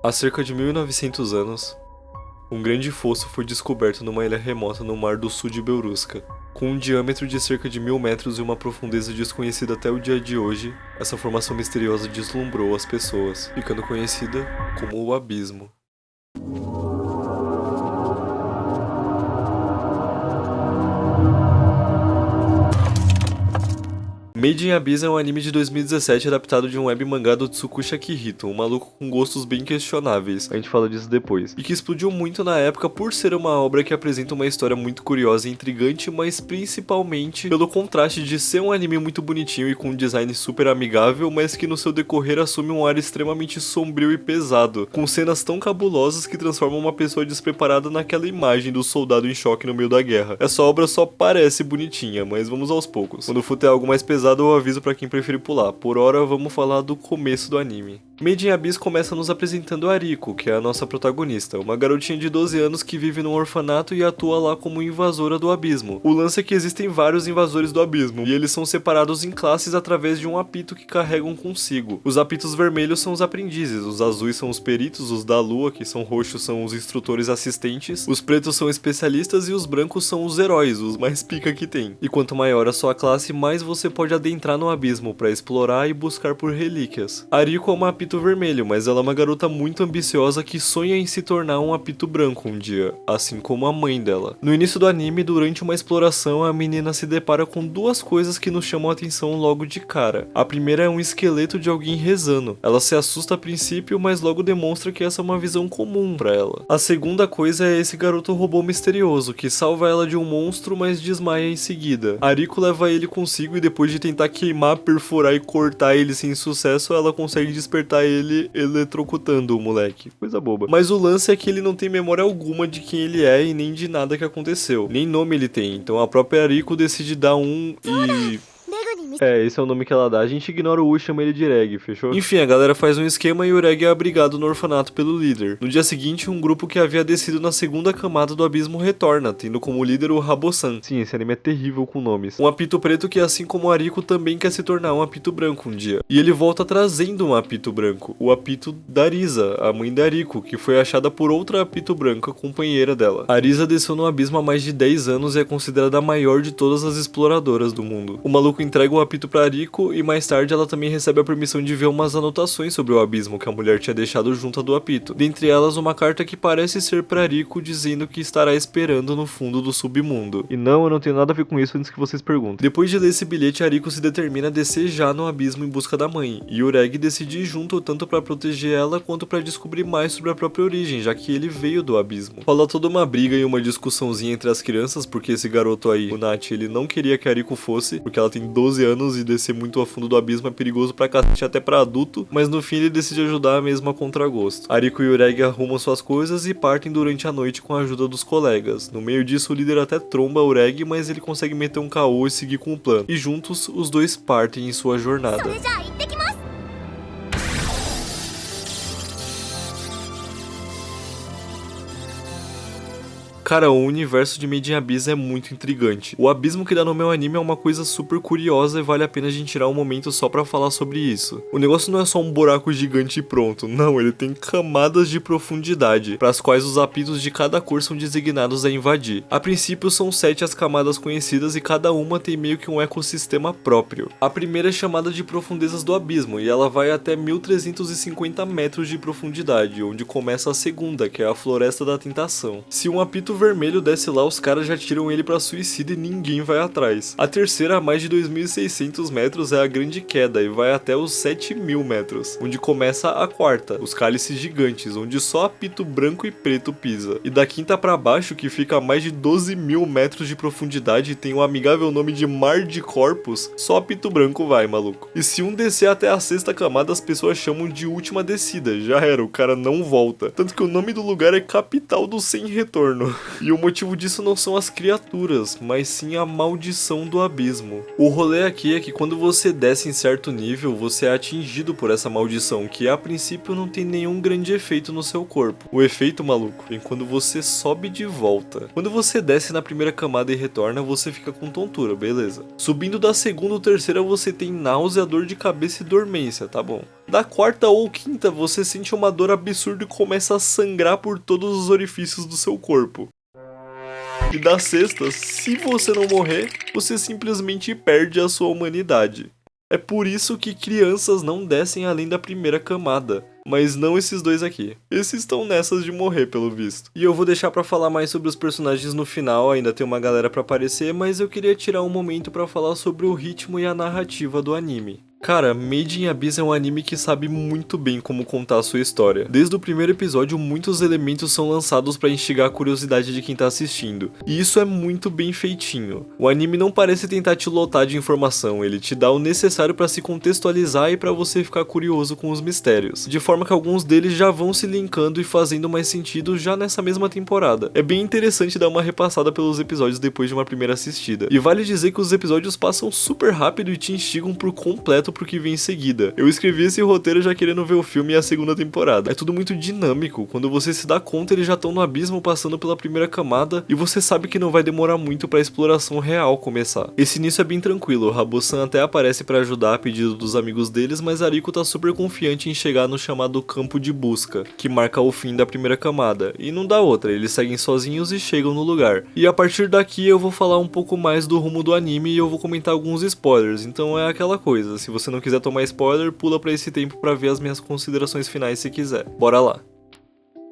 Há cerca de 1900 anos, um grande fosso foi descoberto numa ilha remota no mar do sul de Belrusca. Com um diâmetro de cerca de 1000 metros e uma profundeza desconhecida até o dia de hoje, essa formação misteriosa deslumbrou as pessoas, ficando conhecida como o Abismo. Made in Abyss é um anime de 2017 adaptado de um web mangá do Tsukushi Akihito, um maluco com gostos bem questionáveis, a gente fala disso depois, e que explodiu muito na época por ser uma obra que apresenta uma história muito curiosa e intrigante, mas principalmente pelo contraste de ser um anime muito bonitinho e com um design super amigável, mas que no seu decorrer assume um ar extremamente sombrio e pesado, com cenas tão cabulosas que transformam uma pessoa despreparada naquela imagem do soldado em choque no meio da guerra. Essa obra só parece bonitinha, mas vamos aos poucos. Quando for ter algo mais pesado, eu aviso pra quem prefere pular. Por hora, vamos falar do começo do anime. Made in Abyss começa nos apresentando a Riko, que é a nossa protagonista, uma garotinha de 12 anos que vive num orfanato e atua lá como invasora do abismo. O lance é que existem vários invasores do abismo, e eles são separados em classes através de um apito que carregam consigo. Os apitos vermelhos são os aprendizes, os azuis são os peritos, os da lua, que são roxos, são os instrutores assistentes, os pretos são especialistas e os brancos são os heróis, os mais pica que tem. E quanto maior a sua classe, mais você pode adentrar no abismo para explorar e buscar por relíquias. A Riko é uma apito vermelho, mas ela é uma garota muito ambiciosa que sonha em se tornar um apito branco um dia, assim como a mãe dela. No início do anime, durante uma exploração, a menina se depara com duas coisas que nos chamam a atenção logo de cara. A primeira é um esqueleto de alguém rezando. Ela se assusta a princípio, mas logo demonstra que essa é uma visão comum para ela. A segunda coisa é esse garoto robô misterioso, que salva ela de um monstro, mas desmaia em seguida. A Riko leva ele consigo e depois de tentar queimar, perfurar e cortar ele sem sucesso, ela consegue despertar ele eletrocutando o moleque. Coisa boba. Mas o lance é que ele não tem memória alguma de quem ele é e nem de nada que aconteceu. Nem nome ele tem, então a própria Riko decide dar um e... esse é o nome que ela dá. A gente ignora o U e chama ele de Reg, fechou? Enfim, a galera faz um esquema e o Reg é abrigado no orfanato pelo líder. No dia seguinte, um grupo que havia descido na segunda camada do abismo retorna, tendo como líder o Rabo-san. Sim, esse anime é terrível com nomes. Um apito preto que, assim como a Riko, também quer se tornar um apito branco um dia. E ele volta trazendo um apito branco, o apito da Risa, a mãe da Riko, que foi achada por outra apito branca, companheira dela. A Risa desceu no abismo há mais de 10 anos e é considerada a maior de todas as exploradoras do mundo. O maluco entrega o apito pra Riko e mais tarde ela também recebe a permissão de ver umas anotações sobre o abismo que a mulher tinha deixado junto do apito. Dentre elas, uma carta que parece ser pra Riko dizendo que estará esperando no fundo do submundo. E não, eu não tenho nada a ver com isso antes que vocês perguntem. Depois de ler esse bilhete, a Riko se determina a descer já no abismo em busca da mãe, e o Reg decide ir junto tanto pra proteger ela quanto pra descobrir mais sobre a própria origem, já que ele veio do abismo. Rola toda uma briga e uma discussãozinha entre as crianças, porque esse garoto aí, o Nath, ele não queria que a Riko fosse, porque ela tem 12 anos e descer muito a fundo do abismo é perigoso pra cacete até pra adulto, mas no fim ele decide ajudar mesmo a contragosto. A Riko e o Reg arrumam suas coisas e partem durante a noite com a ajuda dos colegas. No meio disso, o líder até tromba o Reg, mas ele consegue meter um KO e seguir com o plano. E juntos, os dois partem em sua jornada. Cara, o universo de Made in Abyss é muito intrigante. O abismo que dá nome ao anime é uma coisa super curiosa e vale a pena a gente tirar um momento só pra falar sobre isso. O negócio não é só um buraco gigante e pronto, não, ele tem camadas de profundidade, para as quais os apitos de cada cor são designados a invadir. A princípio são 7 as camadas conhecidas e cada uma tem meio que um ecossistema próprio. A primeira é chamada de Profundezas do Abismo e ela vai até 1350 metros de profundidade, onde começa a segunda, que é a Floresta da Tentação. Se um apito vermelho desce lá, os caras já tiram ele pra suicida e ninguém vai atrás. A terceira, a mais de 2600 metros, é a Grande Queda e vai até os 7000 metros, onde começa a quarta, os cálices gigantes, onde só apito branco e preto pisa. E da quinta pra baixo, que fica a mais de 12.000 metros de profundidade e tem o amigável nome de Mar de Corpos, só apito branco vai, maluco. E se um descer até a sexta camada, as pessoas chamam de última descida, já era, o cara não volta. Tanto que o nome do lugar é Capital do Sem Retorno. E o motivo disso não são as criaturas, mas sim a maldição do abismo. O rolê aqui é que quando você desce em certo nível, você é atingido por essa maldição, que a princípio não tem nenhum grande efeito no seu corpo. O efeito, maluco, vem quando você sobe de volta. Quando você desce na primeira camada e retorna, você fica com tontura, beleza. Subindo da segunda ou terceira, você tem náusea, dor de cabeça e dormência, tá bom. Da quarta ou quinta, você sente uma dor absurda e começa a sangrar por todos os orifícios do seu corpo. E da sexta, se você não morrer, você simplesmente perde a sua humanidade. É por isso que crianças não descem além da primeira camada. Mas não esses dois aqui. Esses estão nessas de morrer, pelo visto. E eu vou deixar pra falar mais sobre os personagens no final, ainda tem uma galera pra aparecer, mas eu queria tirar um momento pra falar sobre o ritmo e a narrativa do anime. Cara, Made in Abyss é um anime que sabe muito bem como contar a sua história. Desde o primeiro episódio, muitos elementos são lançados pra instigar a curiosidade de quem tá assistindo. E isso é muito bem feitinho. O anime não parece tentar te lotar de informação, ele te dá o necessário pra se contextualizar e pra você ficar curioso com os mistérios. De forma que alguns deles já vão se linkando e fazendo mais sentido já nessa mesma temporada. É bem interessante dar uma repassada pelos episódios depois de uma primeira assistida. E vale dizer que os episódios passam super rápido e te instigam por completo pro que vem em seguida. Eu escrevi esse roteiro já querendo ver o filme e a segunda temporada. É tudo muito dinâmico, quando você se dá conta eles já estão no abismo passando pela primeira camada e você sabe que não vai demorar muito pra exploração real começar. Esse início é bem tranquilo, Rabu-san até aparece pra ajudar a pedido dos amigos deles, mas Ariko tá super confiante em chegar no chamado campo de busca, que marca o fim da primeira camada, e não dá outra, eles seguem sozinhos e chegam no lugar. E a partir daqui eu vou falar um pouco mais do rumo do anime e eu vou comentar alguns spoilers, então é aquela coisa, se você não quiser tomar spoiler, pula pra esse tempo pra ver as minhas considerações finais se quiser. Bora lá!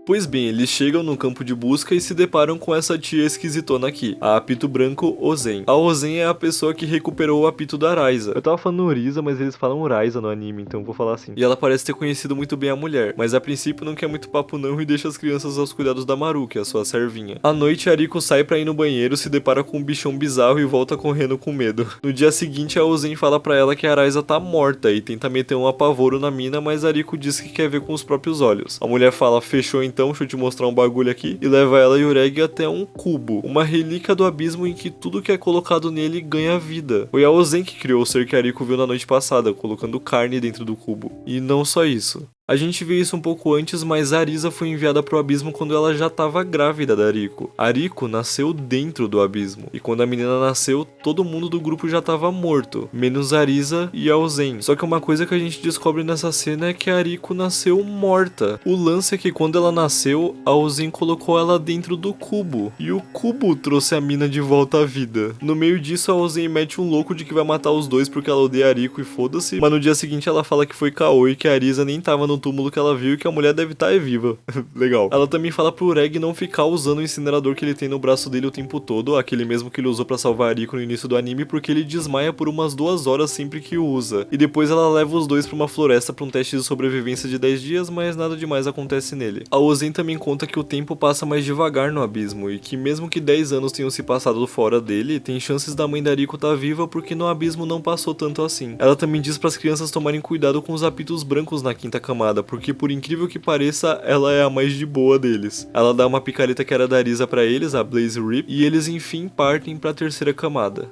Pois bem, eles chegam no campo de busca e se deparam com essa tia esquisitona aqui, a apito branco Ozen. A Ozen é a pessoa que recuperou o apito da Raiza. Eu tava falando Risa, mas eles falam Raiza no anime, então vou falar assim. E ela parece ter conhecido muito bem a mulher, mas a princípio não quer muito papo não e deixa as crianças aos cuidados da Maru, que é a sua servinha. À noite, Ariko sai pra ir no banheiro, se depara com um bichão bizarro e volta correndo com medo. No dia seguinte, a Ozen fala pra ela que a Raiza tá morta e tenta meter um apavoro na mina, mas Ariko diz que quer ver com os próprios olhos. A mulher fala, fechou então, deixa eu te mostrar um bagulho aqui, e leva ela e Ureg até um cubo, uma relíquia do abismo em que tudo que é colocado nele ganha vida. Foi a Ozen que criou o ser que Ariko viu na noite passada, colocando carne dentro do cubo. E não só isso. A gente vê isso um pouco antes, mas Arisa foi enviada pro abismo quando ela já estava grávida da Ariko. Ariko nasceu dentro do abismo, e quando a menina nasceu, todo mundo do grupo já estava morto, menos Arisa e a Ozen. Só que uma coisa que a gente descobre nessa cena é que a Ariko nasceu morta. O lance é que quando ela nasceu, a Ozen colocou ela dentro do cubo, e o cubo trouxe a mina de volta à vida. No meio disso, a Ozen mete um louco de que vai matar os dois porque ela odeia a Ariko e foda-se, mas no dia seguinte ela fala que foi caô e que a Arisa nem tava no túmulo que ela viu e que a mulher deve estar viva. Legal. Ela também fala pro Ureg não ficar usando o incinerador que ele tem no braço dele o tempo todo, aquele mesmo que ele usou pra salvar a Ariko no início do anime, porque ele desmaia por umas 2 horas sempre que o usa. E depois ela leva os dois pra uma floresta pra um teste de sobrevivência de 10 dias, mas nada demais acontece nele. A Ozen também conta que o tempo passa mais devagar no abismo, e que mesmo que 10 anos tenham se passado fora dele, tem chances da mãe da Ariko estar viva porque no abismo não passou tanto assim. Ela também diz pras crianças tomarem cuidado com os apitos brancos na quinta camada, porque por incrível que pareça, ela é a mais de boa deles. Ela dá uma picareta que era da Arisa pra eles, a Blaze Rip, e eles enfim partem pra terceira camada.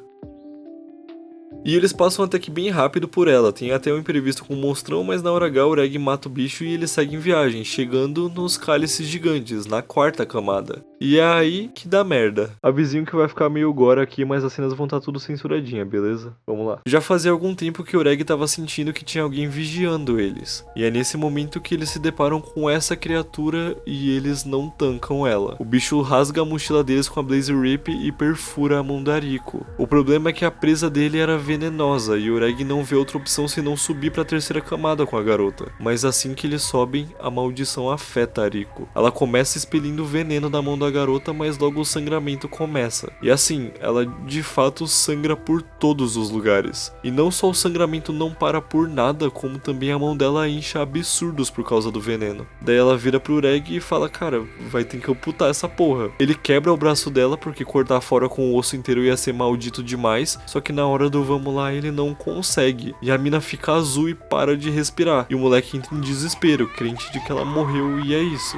E eles passam até que bem rápido por ela, tem até um imprevisto com o monstrão, mas na hora H o Ureg mata o bicho e eles seguem viagem, chegando nos cálices gigantes, na quarta camada. E é aí que dá merda. Avisinho que vai ficar meio gore aqui, mas as cenas vão estar tudo censuradinha, beleza? Vamos lá. Já fazia algum tempo que o Ureg tava sentindo que tinha alguém vigiando eles. E é nesse momento que eles se deparam com essa criatura e eles não tancam ela. O bicho rasga a mochila deles com a Blaze Rip e perfura a mão da Ariko. O problema é que a presa dele era venenosa e o Ureg não vê outra opção senão subir pra terceira camada com a garota. Mas assim que eles sobem, a maldição afeta a Ariko. Ela começa expelindo veneno da mão da garota, mas logo o sangramento começa. E assim, ela de fato sangra por todos os lugares. E não só o sangramento não para por nada, como também a mão dela incha absurdos por causa do veneno. Daí ela vira pro Ureg e fala, cara, vai ter que amputar essa porra. Ele quebra o braço dela porque cortar fora com o osso inteiro ia ser maldito demais, só que na hora do vamos lá ele não consegue. E a mina fica azul e para de respirar. E o moleque entra em desespero, crente de que ela morreu e é isso.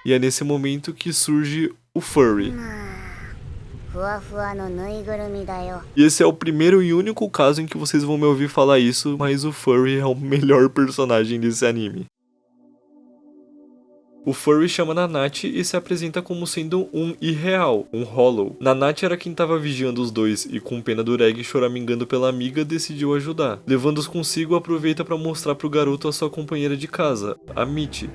E é nesse momento que surge o Furry. E esse é o primeiro e único caso em que vocês vão me ouvir falar isso, mas o Furry é o melhor personagem desse anime. O Furry chama Nanate e se apresenta como sendo um irreal, um Hollow. Nanate era quem tava vigiando os dois e, com pena do Reg choramingando pela amiga, decidiu ajudar. Levando-os consigo, aproveita para mostrar pro garoto a sua companheira de casa, a Mitty.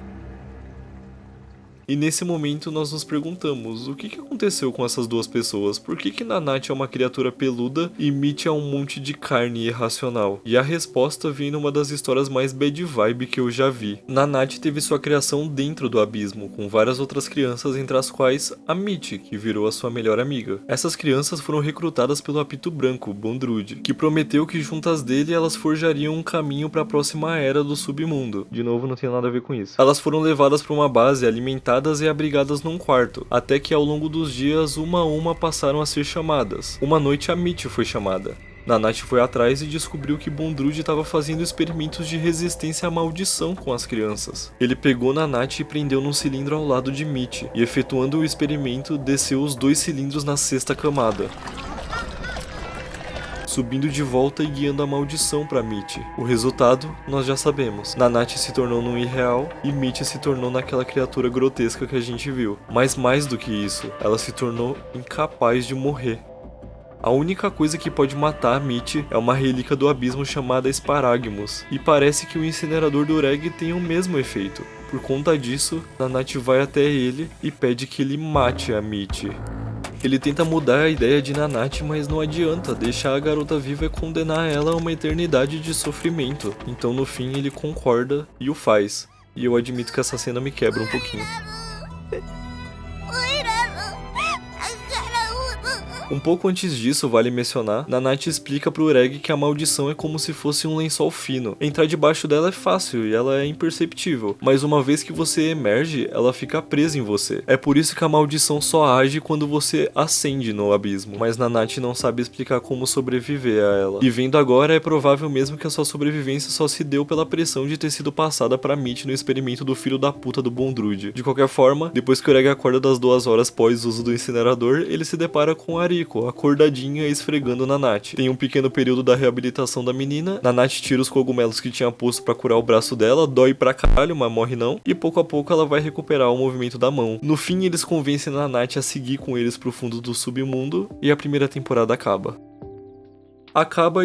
E nesse momento nós nos perguntamos, o que aconteceu com essas duas pessoas? Por que Nanate é uma criatura peluda e Mitty é um monte de carne irracional? E a resposta vem numa das histórias mais bad vibe que eu já vi. Nanate teve sua criação dentro do abismo, com várias outras crianças, entre as quais a Mitty, que virou a sua melhor amiga. Essas crianças foram recrutadas pelo Apito Branco, Bondrude, que prometeu que juntas dele elas forjariam um caminho para a próxima era do submundo. De novo, não tem nada a ver com isso. Elas foram levadas para uma base alimentadas e abrigadas num quarto, até que ao longo dos dias, uma a uma passaram a ser chamadas. Uma noite a Mitty foi chamada. Nanate foi atrás e descobriu que Bondrude estava fazendo experimentos de resistência à maldição com as crianças. Ele pegou Nanate e prendeu num cilindro ao lado de Mitty, e efetuando o experimento, desceu os 2 cilindros na 6ª camada, subindo de volta e guiando a maldição para Mitty. O resultado, nós já sabemos. Nanate se tornou num irreal e Mitty se tornou naquela criatura grotesca que a gente viu. Mas mais do que isso, ela se tornou incapaz de morrer. A única coisa que pode matar a Mitty é uma relíquia do abismo chamada Sparagmus, e parece que o incinerador do Reg tem o mesmo efeito. Por conta disso, Nanate vai até ele e pede que ele mate a Mitty. Ele tenta mudar a ideia de Nanate, mas não adianta, deixar a garota viva é condenar ela a uma eternidade de sofrimento. Então no fim ele concorda e o faz. E eu admito que essa cena me quebra um pouquinho. Um pouco antes disso, vale mencionar, Nanate explica pro Reg que a maldição é como se fosse um lençol fino. Entrar debaixo dela é fácil e ela é imperceptível, mas uma vez que você emerge, ela fica presa em você. É por isso que a maldição só age quando você ascende no abismo, mas Nanate não sabe explicar como sobreviver a ela. E vendo agora, é provável mesmo que a sua sobrevivência só se deu pela pressão de ter sido passada pra Mitty no experimento do filho da puta do Bondrude. De qualquer forma, depois que o Reg acorda das 2 horas pós uso do incinerador, ele se depara com Ari, acordadinha e esfregando Nanate. Tem um pequeno período da reabilitação da menina, Nanate tira os cogumelos que tinha posto pra curar o braço dela, dói pra caralho, mas morre não, e pouco a pouco ela vai recuperar o movimento da mão. No fim, eles convencem Nanate a seguir com eles pro fundo do submundo, e a primeira temporada acaba.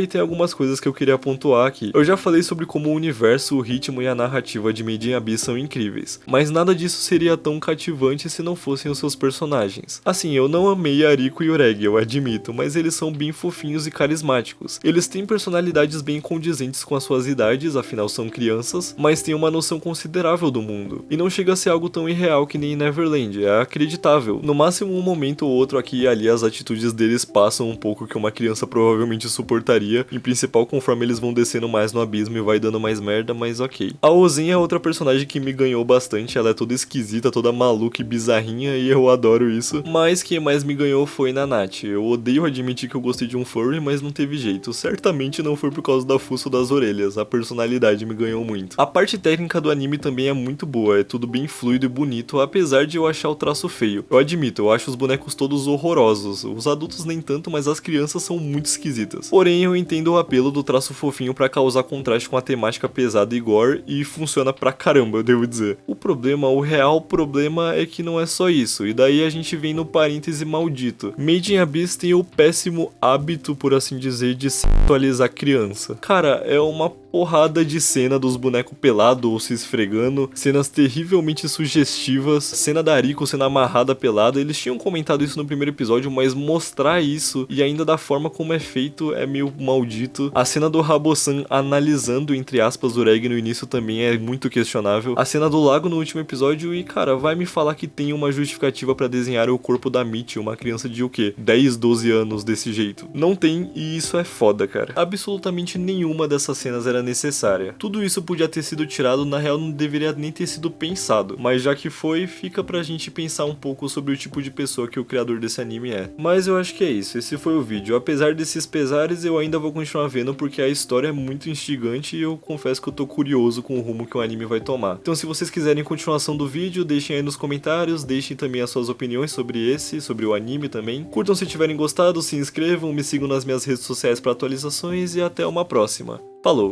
E tem algumas coisas que eu queria pontuar aqui. Eu já falei sobre como o universo, o ritmo e a narrativa de Made in Abyss são incríveis, mas nada disso seria tão cativante se não fossem os seus personagens. Assim, eu não amei a Riko e o Reg, eu admito, mas eles são bem fofinhos e carismáticos. Eles têm personalidades bem condizentes com as suas idades, afinal são crianças, mas têm uma noção considerável do mundo. E não chega a ser algo tão irreal que nem em Neverland, é acreditável. No máximo um momento ou outro aqui e ali as atitudes deles passam um pouco que uma criança provavelmente suportaria, em principal conforme eles vão descendo mais no abismo e vai dando mais merda, mas ok. A Ozen é outra personagem que me ganhou bastante, ela é toda esquisita, toda maluca e bizarrinha e eu adoro isso, mas quem mais me ganhou foi Nanate. Eu odeio admitir que eu gostei de um furry, mas não teve jeito, certamente não foi por causa da fuça das orelhas, a personalidade me ganhou muito. A parte técnica do anime também é muito boa, é tudo bem fluido e bonito, apesar de eu achar o traço feio. Eu admito, eu acho os bonecos todos horrorosos, os adultos nem tanto, mas as crianças são muito esquisitas. Porém, eu entendo o apelo do traço fofinho pra causar contraste com a temática pesada e gore, e funciona pra caramba, eu devo dizer. O real problema é que não é só isso, e daí a gente vem no parêntese maldito. Made in Abyss tem o péssimo hábito, por assim dizer, de sexualizar criança. Cara, é uma porrada de cena dos bonecos pelados ou se esfregando, cenas terrivelmente sugestivas, cena da Riko sendo amarrada pelada. Eles tinham comentado isso no primeiro episódio, mas mostrar isso e ainda da forma como é feito é meio maldito. A cena do Rabo-san analisando, entre aspas, o Reg no início também é muito questionável. A cena do lago no último episódio e, cara, vai me falar que tem uma justificativa pra desenhar o corpo da Mitty, uma criança de o quê? 10, 12 anos desse jeito. Não tem, e isso é foda, cara. Absolutamente nenhuma dessas cenas era necessária. Tudo isso podia ter sido tirado, na real não deveria nem ter sido pensado, mas já que foi, fica pra gente pensar um pouco sobre o tipo de pessoa que o criador desse anime é. Mas eu acho que é isso, esse foi o vídeo. Apesar desses pesares, eu ainda vou continuar vendo porque a história é muito instigante e eu confesso que eu tô curioso com o rumo que o anime vai tomar. Então se vocês quiserem continuação do vídeo, deixem aí nos comentários, deixem também as suas opiniões sobre o anime também. Curtam se tiverem gostado, se inscrevam, me sigam nas minhas redes sociais para atualizações e até uma próxima. Falou!